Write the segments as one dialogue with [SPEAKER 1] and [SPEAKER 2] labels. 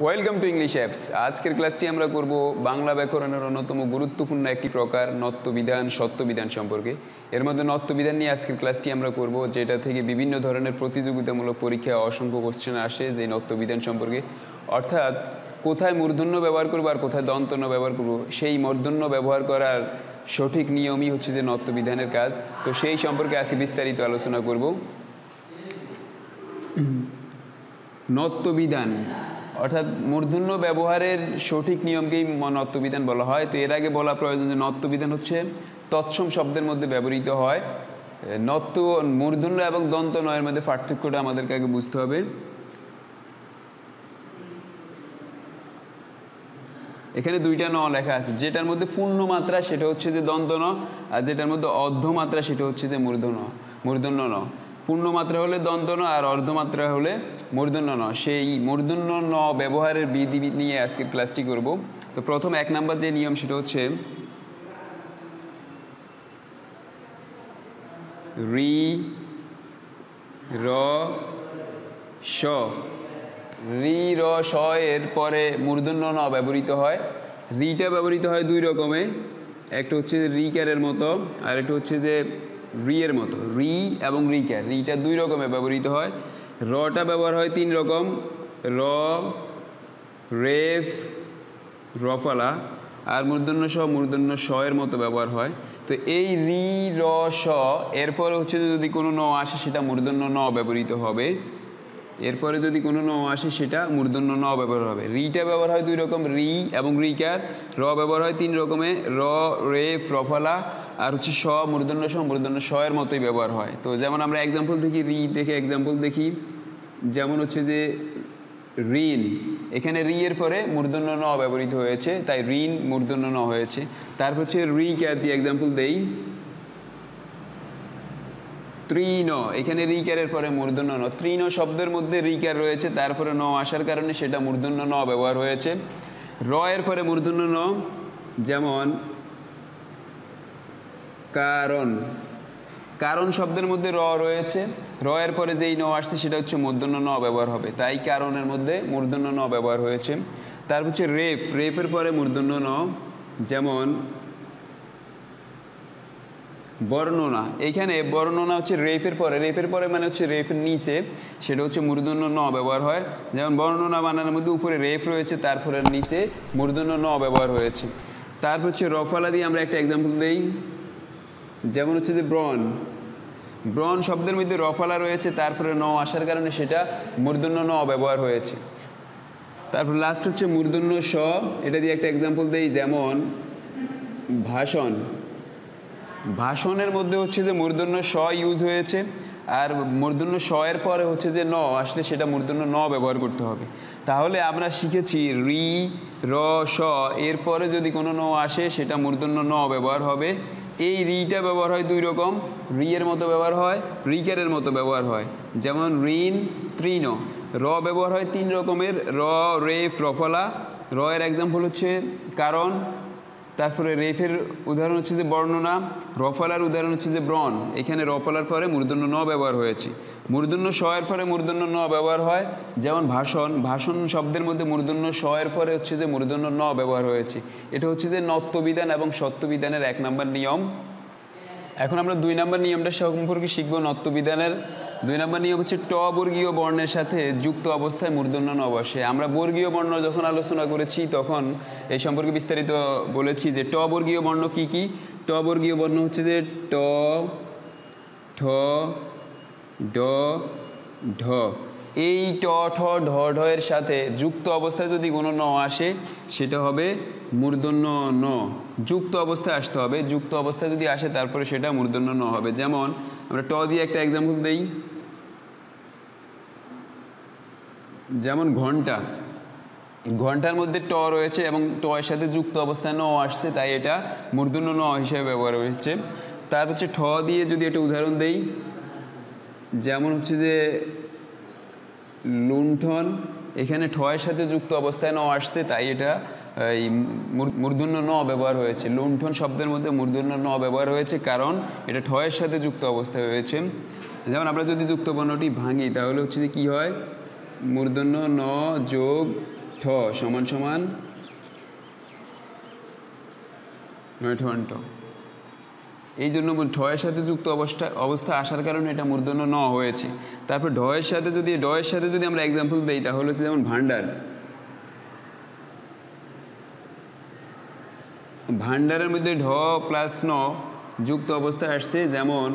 [SPEAKER 1] Welcome to English apps. আজকের ক্লাসটি আমরা করব বাংলা ব্যাকরণের অন্যতম গুরুত্বপূর্ণ একটি প্রকার নত্যবিধান সত্যবিধান সম্পর্কে। এর মধ্যে নত্যবিধান নিয়ে আজকের ক্লাসটি আমরা করব, যেটা থেকে বিভিন্ন ধরনের প্রতিযোগিতামূলক পরীক্ষায় অসংখ্য কোশ্চেন আসে যে নত্যবিধান সম্পর্কে। অর্থাৎ কোথায় মূর্ধন্য ব্যবহার করবো আর কোথায় দন্তন্য ব্যবহার করব, সেই মূর্ধন্য ব্যবহার করার সঠিক নিয়মই হচ্ছে যে নত্যবিধানের কাজ। তো সেই সম্পর্কে আজকে বিস্তারিত আলোচনা করব। নত্যবিধান অর্থাৎ মূর্ধন্য ব্যবহারের সঠিক নিয়মকেই নত্যবিধান বলা হয়। তো এর আগে বলা প্রয়োজন যে নত্যবিধান হচ্ছে তৎসম শব্দের মধ্যে ব্যবহৃত হয়। নত্য মূর্ধন্য এবং দন্ত নয়ের মধ্যে পার্থক্যটা আমাদেরকে আগে বুঝতে হবে। এখানে দুইটা ন লেখা আছে, যেটার মধ্যে পূর্ণ মাত্রা সেটা হচ্ছে যে দন্ত ন, আর যেটার মধ্যে অর্ধমাত্রা সেটা হচ্ছে যে মূর্ধন্য ন। পূর্ণমাত্রা হলে দন্ত ন আর অর্ধমাত্রা হলে মূর্ধন্য ন। সেই মূর্ধন্য ন ব্যবহারের বিধি নিয়ে আজকের ক্লাসটি করব। তো প্রথম এক নাম্বার যে নিয়ম সেটা হচ্ছে রি র স। রি র স এর পরে মূর্ধন্য ন ব্যবহৃত হয়। রিটা ব্যবহৃত হয় দুই রকমে, একটা হচ্ছে রিকারের মতো আর একটা হচ্ছে যে রি এর মতো। রি এবং রিকার, রিটা দুই রকমে ব্যবহৃত হয়। রটা ব্যবহার হয় তিন রকম, র, রেফ, রফলা, আর মূর্ধন্য স এর মতো ব্যবহার হয়। তো এই রি র স এরপরে হচ্ছে যদি কোনো ন আসে সেটা মূর্ধন্য ন ব্যবহৃত হবে। এরপরে যদি কোনো ন আসে সেটা মূর্ধন্য ন ব্যবহার হবে। রিটা ব্যবহার হয় দুই রকম, রি এবং রিকার। র ব্যবহার হয় তিন রকমে, র, রেফ, রফলা, আর হচ্ছে মূর্ধন্য স এর মতোই ব্যবহার হয়। তো যেমন আমরা এক্সাম্পল দেখি, রি দেখে এক্সাম্পল দেখি। যেমন হচ্ছে যে ঋণ, এখানে রি এর পরে মূর্ধন্য ন ব্যবহৃত হয়েছে, তাই ঋণ মূর্ধন্য ন হয়েছে। তারপর হচ্ছে রিকার দিয়ে এক্সাম্পল দেই। তৃণ, এখানে রিকারের পরে মূর্ধন্য ন। তৃণ শব্দের মধ্যে রিকার রয়েছে, তারপরে ন আসার কারণে সেটা মূর্ধন্য ন ব্যবহার হয়েছে। র এর পরে মূর্ধন্য ন, যেমন কারণ। কারণ শব্দের মধ্যে র রয়েছে, র এর পরে যেই ন আসছে সেটা হচ্ছে মূর্ধন্য ন ব্যবহার হবে, তাই কারণের মধ্যে মূর্ধন্য ন ব্যবহার হয়েছে। তারপর হচ্ছে রেফ, রেফের পরে মূর্ধন্য ন, যেমন বর্ণনা। এইখানে বর্ণনা হচ্ছে রেফের পরে, রেফের পরে মানে হচ্ছে রেফের নিচে, সেটা হচ্ছে মূর্ধন্য ন ব্যবহার হয়। যেমন বর্ণনা বানানোর মধ্যে উপরে রেফ রয়েছে, তারপরে নিচে মূর্ধন্য ন ব্যবহার হয়েছে। তারপর হচ্ছে রফলা দিয়ে আমরা একটা এক্সাম্পল দিই। যেমন হচ্ছে যে ব্রণ, ব্রণ শব্দের মধ্যে রফলা রয়েছে, তারপরে ন আসার কারণে সেটা মূর্ধন্য ন ব্যবহার হয়েছে। তারপর লাস্ট হচ্ছে মূর্ধন্য স, এটা দিয়ে একটা এক্সাম্পল দেই। যেমন ভাষণ, ভাষণের মধ্যে হচ্ছে যে মূর্ধন্য স ইউজ হয়েছে, আর মূর্ধন্য স এর পরে হচ্ছে যে ন আসলে সেটা মূর্ধন্য ন ব্যবহার করতে হবে। তাহলে আমরা শিখেছি রি র স এরপরে যদি কোনো ন আসে সেটা মূর্ধন্য ন ব্যবহার হবে। এই রিটা ব্যবহার হয় দুই রকম, রি এর মতো ব্যবহার হয়, রিকারের মতো ব্যবহার হয়। যেমন ঋণ, তৃণ। র ব্যবহার হয় তিন রকমের, র, রেফ, রফলা। র এর এক্সাম্পল হচ্ছে কারণ, তারপরে রেফের উদাহরণ হচ্ছে যে বর্ণনা, রফলার উদাহরণ হচ্ছে যে ব্রণ। এখানে রফলার পরে মূর্ধন্য ন ব্যবহার হয়েছে। মূর্ধন্য স এর পরে মূর্ধন্য ন ব্যবহার হয়, যেমন ভাষণ। ভাষণ শব্দের মধ্যে মূর্ধন্য স এর পরে হচ্ছে যে মূর্ধন্য ন ব্যবহার হয়েছে। এটা হচ্ছে যে নত্যবিধান এবং সত্যবিধানের এক নম্বর নিয়ম। এখন আমরা দুই নম্বর নিয়মটা সম্পর্কে শিখব। নত্যবিধানের দুই নম্বর নিয়ম হচ্ছে ট বর্গীয় বর্ণের সাথে যুক্ত অবস্থায় মূর্ধন্য ন বসে। আমরা বর্গীয় বর্ণ যখন আলোচনা করেছি তখন এই সম্পর্কে বিস্তারিত বলেছি যে ট বর্গীয় বর্ণ কি কি। ট বর্গীয় বর্ণ হচ্ছে যে ট, ঠ, ড, ঢ। এই ট, ঠ, ঢ, ঢ এর সাথে যুক্ত অবস্থায় যদি কোনো ন আসে সেটা হবে মূর্ধন্য ন। যুক্ত অবস্থায় আসতে হবে, যুক্ত অবস্থায় যদি আসে তারপরে সেটা মূর্ধন্য ন হবে। যেমন আমরা ট দিয়ে একটা এক্সাম্পল দেই। যেমন ঘন্টা, ঘন্টার মধ্যে ট রয়েছে এবং ট এর সাথে যুক্ত অবস্থায় ন আসছে, তাই এটা মূর্ধন্য ন হিসেবে ব্যবহার হয়েছে। তারপর হচ্ছে ঠ দিয়ে যদি একটা উদাহরণ দেই, যেমন হচ্ছে যে লুণ্ঠন। এখানে ঠ এর সাথে যুক্ত অবস্থায় ন আসছে, তাই এটা এই মূর্ধন্য ন ব্যবহার হয়েছে। লুণ্ঠন শব্দের মধ্যে মূর্ধন্য ন ব্যবহার হয়েছে, কারণ এটা ঠ এর সাথে যুক্ত অবস্থায় হয়েছে। যেমন আমরা যদি যুক্ত বর্ণটি ভাঙি তাহলে হচ্ছে যে কী হয়, মূর্ধন্য ন যোগ ঠ সমান সমান ঠ। এই জন্য ঢয়ের সাথে যুক্ত অবস্থা আসার কারণে এটা মূর্ধন্য ন হয়েছে। তারপর ঢয়ের সাথে যদি আমরা এক্সাম্পল দেই তাহলে হচ্ছে যেমন ভান্ডার, ভান্ডারের মধ্যে ঢ প্লাস ন যুক্ত অবস্থায় আসছে, যেমন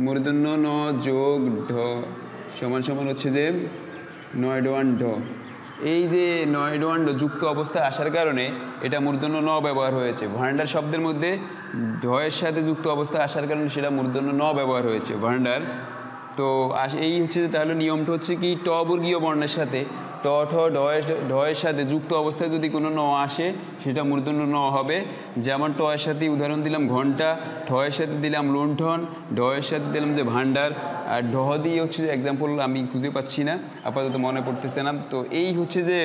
[SPEAKER 1] মূর্ধন্য ন যোগ ঢ সমান সমান হচ্ছে যে নয়ডোয়ান ঢ। এই যে নয়ডোয়ান ঢ যুক্ত অবস্থায় আসার কারণে এটা মূর্ধন্য ন ব্যবহার হয়েছে। ভান্ডার শব্দের মধ্যে ঢয়ের সাথে যুক্ত অবস্থায় আসার কারণে সেটা মূর্ধন্য ন ব্যবহার হয়েছে ভান্ডার। তো এই হচ্ছে তাহলে নিয়মটা হচ্ছে কি ট বর্গীয় বর্ণের সাথে ট ঠ ঢয়ের সাথে যুক্ত অবস্থায় যদি কোনো ন আসে সেটা মূর্ধন্য ন হবে। যেমন ট এর সাথে উদাহরণ দিলাম ঘন্টা, ঠয়ের সাথে দিলাম লুণ্ঠন, ঢয়ের সাথে দিলাম যে ভান্ডার, আর ঢ দিয়ে হচ্ছে যে এক্সাম্পল আমি খুঁজে পাচ্ছি না, আপাতত মনে পড়তেছে না। তো এই হচ্ছে যে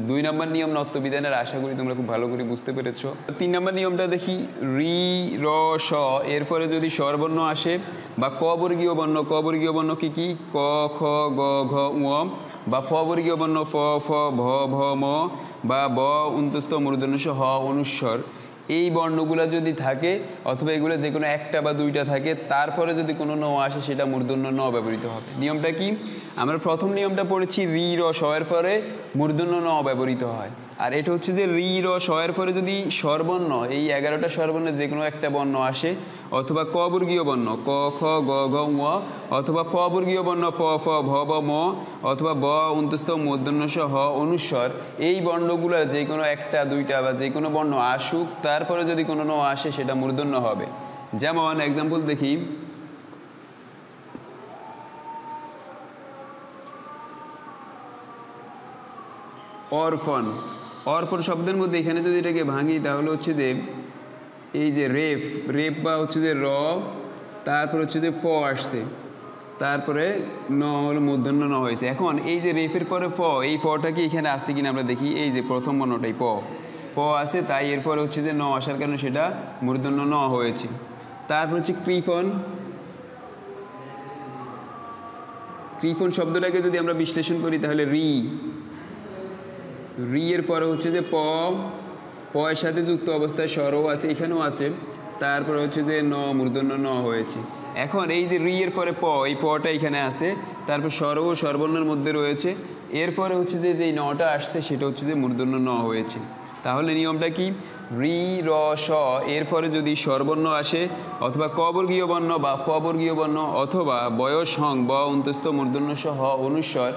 [SPEAKER 1] 2 নম্বর নিয়ম নত্যবিধানের। আশা করি তোমরা খুব ভালো করে বুঝতে পেরেছ। 3 নম্বর নিয়মটা দেখি, রি র স এরপরে যদি স্বরবর্ণ আসে বা ক বর্গীয় বর্ণ কি কি ক খ গ ঘ ঙ, বা ফ বর্গীয় বর্ণ ফ ফ ভ ভ ম, বা ব অন্তস্থ মূর্ধন্য ষ হ অনুস্বর, এই বর্ণগুলো যদি থাকে অথবা এগুলো যে কোনো একটা বা দুইটা থাকে, তারপরে যদি কোনো ন আসে সেটা মূর্ধন্য ন ব্যবহৃত হবে। নিয়মটা কি? আমরা প্রথম নিয়মটা পড়েছি রি র স এর পরে মূর্ধন্য ন ব্যবহৃত হয়। আর এটা হচ্ছে যে রি র স এর পরে যদি স্বরবর্ণ, এই 11টা স্বরবর্ণে যে কোনো একটা বর্ণ আসে, অথবা ক বর্গীয় বর্ণ ক খ গ ঘ ঙ, অথবা ফ বর্গীয় বর্ণ প ফ ভ ব ম, অথবা ব অন্তস্থ মূর্ধন্য ষ হ অনুস্বর, এই বর্ণগুলোর যে কোনো একটা দুইটা বা যে কোনো বর্ণ আসুক, তারপরে যদি কোনো ন আসে সেটা মূর্ধন্য হবে। যেমন এক্সাম্পল দেখি, অর্পণ। অর্পণ শব্দের মধ্যে এখানে যদি এটাকে ভাঙি তাহলে হচ্ছে যে এই যে রেপ বা হচ্ছে যে র, তারপর হচ্ছে যে ফ আসছে, তারপরে ন হলো মূর্ধন্য ন হয়েছে। এখন এই যে রেফের পরে ফ, এই ফটা কি এখানে আসছে কিনা আমরা দেখি। এই যে প্রথম বর্ণটাই প আছে, তাই এরপরে হচ্ছে যে ন আসার কারণে সেটা মূর্ধন্য ন হয়েছে। তারপর হচ্ছে কৃফন শব্দটাকে যদি আমরা বিশ্লেষণ করি তাহলে রি এর পরে হচ্ছে যে প এর সাথে যুক্ত অবস্থায় স্বরও আছে, এখানেও আছে, তারপরে হচ্ছে যে ন মূর্ধন্য ন হয়েছে। এখন এই যে রি এর পরে এই পটা এখানে আছে, তারপর স্বরও স্বরবর্ণের মধ্যে রয়েছে, এরপরে হচ্ছে যে যেই নটা আসছে সেটা হচ্ছে যে মূর্ধন্য ন হয়েছে। তাহলে নিয়মটা কি? রি র স এরপরে যদি স্বরবর্ণ আসে, অথবা ক বর্গীয় বর্ণ বা ফ বর্গীয় বর্ণ, অথবা বয়স হং ব অন্তস্থ মূর্ধন্য ষ হ অনুস্বর,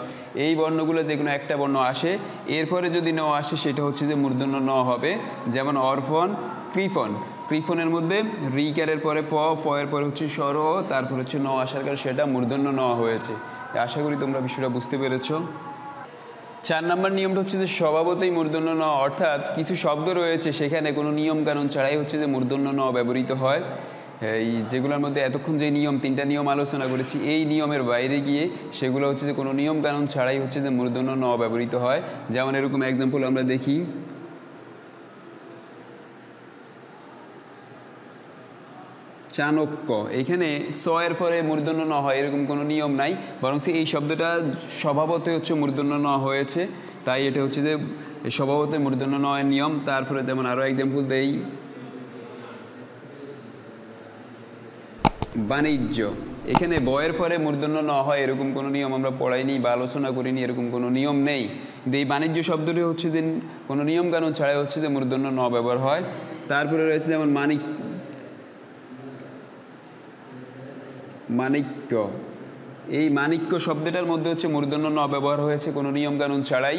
[SPEAKER 1] এই বর্ণগুলো যে কোনো একটা বর্ণ আসে, এরপরে যদি ন আসে সেটা হচ্ছে যে মূর্ধন্য ন হবে। যেমন অর্পণ, কৃফনের মধ্যে রিকারের পরে ফ এর পরে হচ্ছে স্বর, তারপর হচ্ছে ন আসার কারণে সেটা মূর্ধন্য ন হয়েছে। আশা করি তোমরা বিষয়টা বুঝতে পেরেছো। 4 নম্বর নিয়মটা হচ্ছে যে স্বভাবতই মূর্ধন্য ন, অর্থাৎ কিছু শব্দ রয়েছে সেখানে কোনো নিয়ম কানুন ছাড়াই হচ্ছে যে মূর্ধন্য ন ব্যবহৃত হয়। এই যেগুলোর মধ্যে এতক্ষণ যে নিয়ম 3টা নিয়ম আলোচনা করেছি, এই নিয়মের বাইরে গিয়ে সেগুলো হচ্ছে যে কোনো নিয়ম কানুন ছাড়াই হচ্ছে যে মূর্ধন্য ন ব্যবহৃত হয়। যেমন এরকম এক্সাম্পল আমরা দেখি, চাণক্য, এখানে স এর পরে মূর্ধন্য ন হয় এরকম কোনো নিয়ম নাই, বরং এই শব্দটা স্বভাবতই হচ্ছে মূর্ধন্য ন হয়েছে, তাই এটা হচ্ছে যে স্বভাবতই মূর্ধন্য ন এর নিয়ম। তারপরে যেমন আরও এক্সাম্পল দেই, বাণিজ্য, এখানে বয়ের পরে মূর্ধন্য ন হয় এরকম কোনো নিয়ম আমরা পড়াইনি বা আলোচনা করিনি, এরকম কোনো নিয়ম নেই। কিন্তু এই বাণিজ্য শব্দটি হচ্ছে যে কোনো নিয়ম কানুন ছাড়াই হচ্ছে যে মূর্ধন্য ন ব্যবহার হয়। তারপরে রয়েছে যেমন মাণিক্য, এই মাণিক্য শব্দটার মধ্যে হচ্ছে মূর্ধন্য ন ব্যবহার হয়েছে কোনো নিয়ম কানুন ছাড়াই,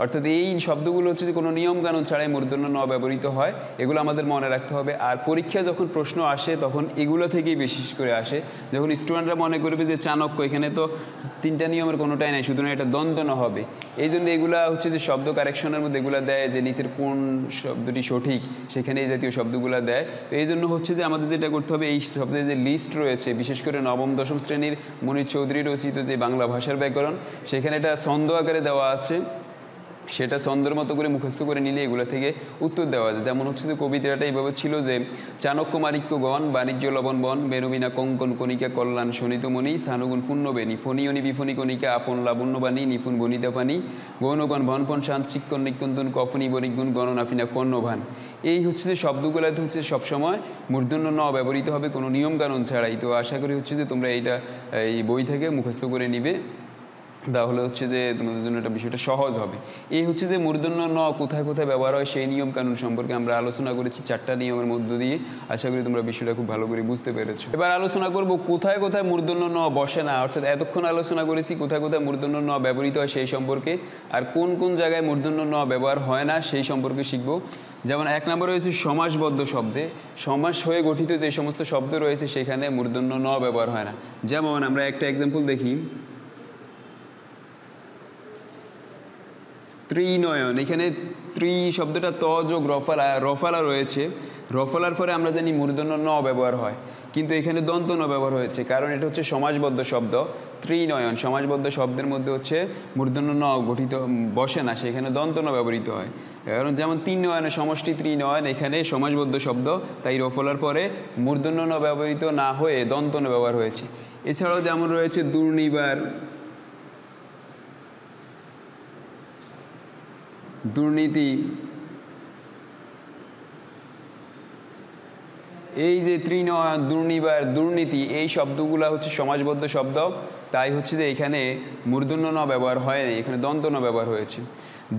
[SPEAKER 1] অর্থাৎ এই শব্দগুলো হচ্ছে যে কোনো নিয়ম কানুন ছাড়াই মূর্ধন্য ন ব্যবহৃত হয়। এগুলো আমাদের মনে রাখতে হবে। আর পরীক্ষায় যখন প্রশ্ন আসে তখন এগুলো থেকেই বিশেষ করে আসে। যখন স্টুডেন্টরা মনে করবে যে চাণক্য, এখানে তো 3টা নিয়মের কোনোটাই নাই, সুতরাং এটা দ্বন্দ্ব ন হবে, এই জন্য এগুলা হচ্ছে যে শব্দ কারেকশনের মধ্যে এগুলো দেয় যে নিচের কোন শব্দটি সঠিক, সেখানে এই জাতীয় শব্দগুলো দেয়। তো এই জন্য হচ্ছে যে আমাদের যেটা করতে হবে, এই শব্দের যে লিস্ট রয়েছে, বিশেষ করে নবম দশম শ্রেণীর মনির চৌধুরী রচিত যে বাংলা ভাষার ব্যাকরণ, সেখানে এটা ছন্দ আকারে দেওয়া আছে। সেটা ছন্দের মতো করে মুখস্থ করে নিলে এগুলো থেকে উত্তর দেওয়া যায়। যেমন হচ্ছে যে কবিতাটা এইভাবে ছিল যে চাণক্য মাণিক্যগণ বাণিজ্য লবণ বন বেনুবিনা কঙ্কন কণিকা কল্যাণ শোণিতমণি স্থানগুণ পুণ্যবেণী ফণিয়নি বিফণি কণিকা আপন লাবণ্যবাণী নিপুণ বনিতা পানি গৌণগণ ভনপন শান্ত শিক্ষণ নিকুন্দন কফনি বণিকগুণ গণনাফিনা কর্ণভান। এই হচ্ছে যে শব্দগুলোতে হচ্ছে সবসময় মূর্ধন্য ন ব্যবহৃত হবে কোনো নিয়মকানুন ছাড়াই। তো আশা করি হচ্ছে যে তোমরা এইটা এই বই থেকে মুখস্থ করে নিবে, তাহলে হচ্ছে যে তোমাদের জন্য এটা বিষয়টা সহজ হবে। এই হচ্ছে যে মূর্ধন্য ন কোথায় কোথায় ব্যবহার হয় সেই নিয়ম কানুন সম্পর্কে আমরা আলোচনা করেছি 4টা নিয়মের মধ্য দিয়ে। আশা করি তোমরা বিষয়টা খুব ভালো করে বুঝতে পেরেছো। এবার আলোচনা করব কোথায় কোথায় মূর্ধন্য ন বসে না, অর্থাৎ এতক্ষণ আলোচনা করেছি কোথায় কোথায় মূর্ধন্য ন ব্যবহৃত হয় সেই সম্পর্কে, আর কোন কোন জায়গায় মূর্ধন্য ন ব্যবহার হয় না সেই সম্পর্কে শিখব। যেমন 1 নম্বর রয়েছে সমাসবদ্ধ শব্দে, সমাস হয়ে গঠিত যে সমস্ত শব্দ রয়েছে সেখানে মূর্ধন্য ন ব্যবহার হয় না। যেমন আমরা একটা এক্সাম্পল দেখি, ত্রিনয়ন। এখানে ত্রি শব্দটা ত যোগ রফালা, রফালা রয়েছে, রফালার পরে আমরা জানি মূর্ধন্য ন ব্যবহার হয়, কিন্তু এখানে দন্ত ন ব্যবহার হয়েছে, কারণ এটা হচ্ছে সমাসবদ্ধ শব্দ। ত্রিনয়ন সমাসবদ্ধ শব্দের মধ্যে হচ্ছে মূর্ধন্য ন গঠিত বসে না, সেখানে দন্ত ন ব্যবহৃত হয়। কারণ যেমন 3 নয়নে সমষ্টি ত্রিনয়ন, এখানে সমাসবদ্ধ শব্দ, তাই রফলার পরে মূর্ধন্য ন ব্যবহৃত না হয়ে দন্ত ন ব্যবহার হয়েছে। এছাড়াও যেমন রয়েছে দুর্নিবার, দুর্নীতি। এই যে ত্রিনয়ন, দুর্নিবার, দুর্নীতি এই শব্দগুলো হচ্ছে সমাসবদ্ধ শব্দ, তাই হচ্ছে যে এখানে মূর্ধন্য ন ব্যবহার হয়নি, এখানে দন্ত ন ব্যবহার হয়েছে।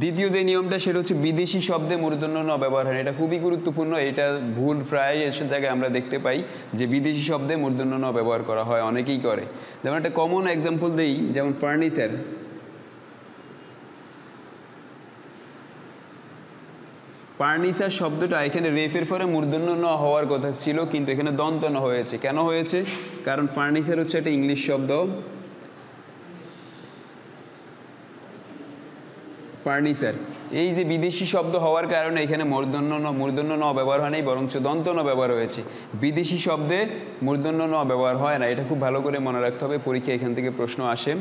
[SPEAKER 1] দ্বিতীয় যে নিয়মটা সেটা হচ্ছে বিদেশি শব্দে মূর্ধন্য ন ব্যবহার হয়, এটা খুবই গুরুত্বপূর্ণ। এটা ভুল প্রায় এসব জায়গায় আমরা দেখতে পাই যে বিদেশি শব্দে মূর্ধন্য ন ব্যবহার করা হয়, অনেকেই করে। যেমন একটা কমন এক্সাম্পল দিই, যেমন ফার্নিচার। ফার্নিচার শব্দটা এখানে রেফের পরে মূর্ধন্য ন হওয়ার কথা ছিল, কিন্তু এখানে দন্ত ন হয়েছে। কেন হয়েছে? কারণ ফার্নিচার হচ্ছে একটা ইংলিশ শব্দ, ফার্নিচার। এই যে বিদেশি শব্দ হওয়ার কারণে এখানে মূর্ধন্য ন ব্যবহার হয় নাই, বরঞ্চ দন্ত ন ব্যবহার হয়েছে। বিদেশি শব্দে মূর্ধন্য ন ব্যবহার হয় না, এটা খুব ভালো করে মনে রাখতে হবে, পরীক্ষায় এখান থেকে প্রশ্ন আসে।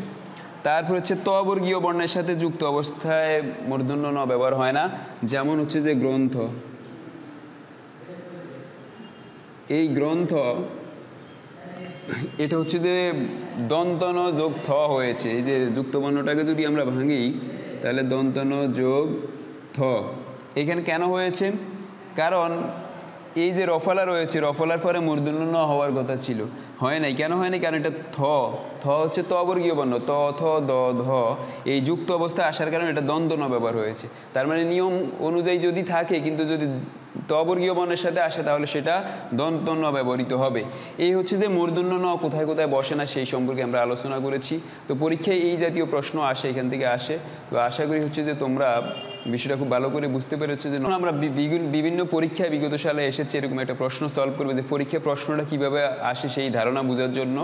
[SPEAKER 1] তারপর হচ্ছে ত বর্গীয় বর্ণের সাথে যুক্ত অবস্থায় মূর্ধন্য ন ব্যবহার হয় না। যেমন হচ্ছে যে গ্রন্থ, এই গ্রন্থ এটা হচ্ছে যে দন্ত ন যোগ থ হয়েছে। এই যে যুক্ত বর্ণটাকে যদি আমরা ভাঙি তাহলে দন্ত ন যোগ থ। এখানে কেন হয়েছে? কারণ এই যে রফালা রয়েছে, রফালার পরে মূর্ধন্য ন হওয়ার কথা ছিল, হয় নাই। কেন হয় নাই? কারণ এটা থ, থ হচ্ছে ত বর্গীয় বর্ণ, ত থ দ ধ, এই যুক্ত অবস্থায় আসার কারণে এটা দ্বন্দ্ব ন ব্যবহার হয়েছে। তার মানে নিয়ম অনুযায়ী যদি থাকে, কিন্তু যদি ত বর্গীয় বর্ণের সাথে আসে তাহলে সেটা দন্ত ন ব্যবহৃত হবে। এই হচ্ছে যে মূর্ধন্য ন কোথায় কোথায় বসে না সেই সম্পর্কে আমরা আলোচনা করেছি। তো পরীক্ষায় এই জাতীয় প্রশ্ন আসে, এখান থেকে আসে। তো আশা করি হচ্ছে যে তোমরা বিষয়টা খুব ভালো করে বুঝতে পেরেছো যে আমরা বিভিন্ন পরীক্ষায় বিগত সালে এসেছে এরকম একটা প্রশ্ন সলভ করবে, যে পরীক্ষায় প্রশ্নটা কিভাবে আসে সেই ধারণা বোঝার জন্য।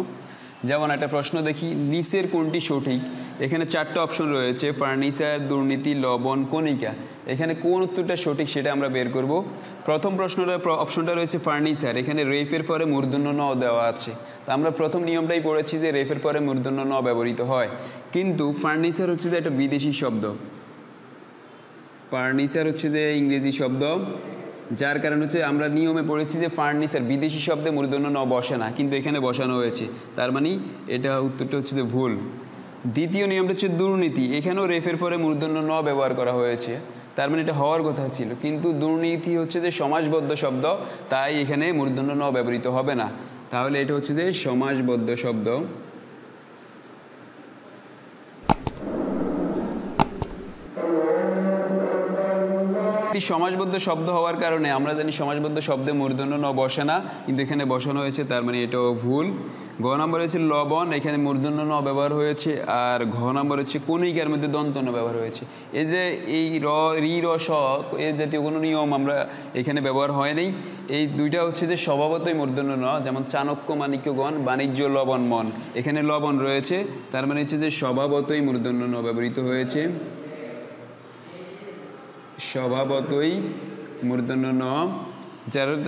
[SPEAKER 1] যেমন একটা প্রশ্ন দেখি, নিচের কোনটি সঠিক? এখানে 4টা অপশন রয়েছে, ফার্নিচার, দুর্নীতি, লবণ, কণিকা। এখানে কোন উত্তরটা সঠিক সেটা আমরা বের করব। প্রথম অপশনটা রয়েছে ফার্নিচার, এখানে রেফের পরে মূর্ধন্য ন দেওয়া আছে। তো আমরা প্রথম নিয়মটাই পড়েছি যে রেফের পরে মূর্ধন্য ন ব্যবহৃত হয়, কিন্তু ফার্নিচার হচ্ছে যে একটা বিদেশি শব্দ, ফার্নিচার হচ্ছে যে ইংরেজি শব্দ, যার কারণ হচ্ছে আমরা নিয়মে পড়েছি যে ফার্নিচার বিদেশি শব্দে মূর্ধন্য ন বসে না, কিন্তু এখানে বসানো হয়েছে, তার মানে এটা উত্তরটা হচ্ছে যে ভুল। দ্বিতীয় নিয়মটা হচ্ছে দুর্নীতি, এখানেও রেফের পরে মূর্ধন্য ন ব্যবহার করা হয়েছে, তার মানে এটা হওয়ার কথা ছিল, কিন্তু দুর্নীতি হচ্ছে যে সমাসবদ্ধ শব্দ, তাই এখানে মূর্ধন্য ন ব্যবহৃত হবে না। তাহলে এটা হচ্ছে যে সমাসবদ্ধ শব্দ। সমাসবদ্ধ শব্দ হওয়ার কারণে আমরা জানি সমাসবদ্ধ শব্দে মূর্ধন্য ন বসে না, কিন্তু এখানে বসানো হয়েছে, তার মানে এটাও ভুল। গ নম্বর হচ্ছে লবণ, এখানে মূর্ধন্য ন ব্যবহার হয়েছে। আর ঘ নম্বর হচ্ছে কণিকার মধ্যে দন্ত ন ব্যবহার হয়েছে। এই যে এই রি র স এই জাতীয় কোনো নিয়ম আমরা এখানে ব্যবহার হয়নি। এই দুইটা হচ্ছে যে স্বভাবতই মূর্ধন্য ন, যেমন চাণক্য মাণিক্যগণ বাণিজ্য লবণ মন, এখানে লবণ রয়েছে, তার মানে হচ্ছে যে স্বভাবতই মূর্ধন্য ন ব্যবহৃত হয়েছে, স্বভাবতই মূর্ধন্য ন।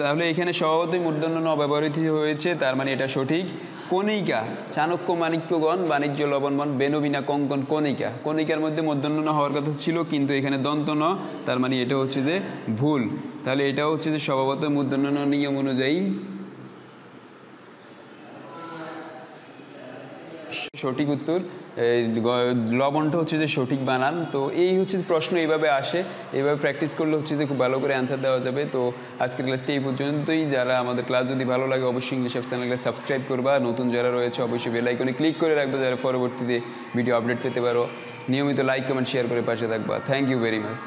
[SPEAKER 1] তাহলে এখানে স্বভাবতই মূর্ধন্য ন ব্যবহৃত হয়েছে, তার মানে এটা সঠিক। কণিকা, চাণক্য মাণিক্যগণ, বাণিজ্য লবণবন, বেনবিনা কঙ্কন, কণিকা। কণিকার মধ্যে মূর্ধন্য ন হওয়ার কথা ছিল, কিন্তু এখানে দন্ত ন, তার মানে এটা হচ্ছে যে ভুল। তাহলে এটা হচ্ছে যে স্বভাবত মূর্ধন্য ন নিয়ম অনুযায়ী সঠিক উত্তর। লবণটা হচ্ছে যে সঠিক বানান। তো এই হচ্ছে প্রশ্ন এইভাবে আসে, এইভাবে প্র্যাকটিস করলে হচ্ছে যে খুব ভালো করে অ্যান্সার দেওয়া যাবে। তো আজকের ক্লাসটি এই পর্যন্তই। যারা আমাদের ক্লাস যদি ভালো লাগে অবশ্যই ইংলিশ অ্যাপ চ্যানেলকে সাবস্ক্রাইব করবা, নতুন যারা রয়েছে অবশ্যই বেল আইকনে ক্লিক করে রাখবে যারা পরবর্তীতে ভিডিও আপডেট পেতে পারো। নিয়মিত লাইক কমেন্ট শেয়ার করে পাশে থাকবা। Thank you very much.